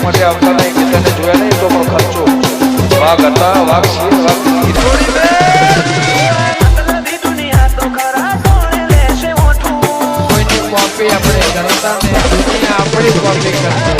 માટે આવતા નહીં કે તને જોયા નહીં તો પણ ખર્ચો વાઘ હતા વાઘ છે વાઘ થોડી બે કોઈની કોપી આપણે કરતા ને દુનિયા આપણી કોપી કરતી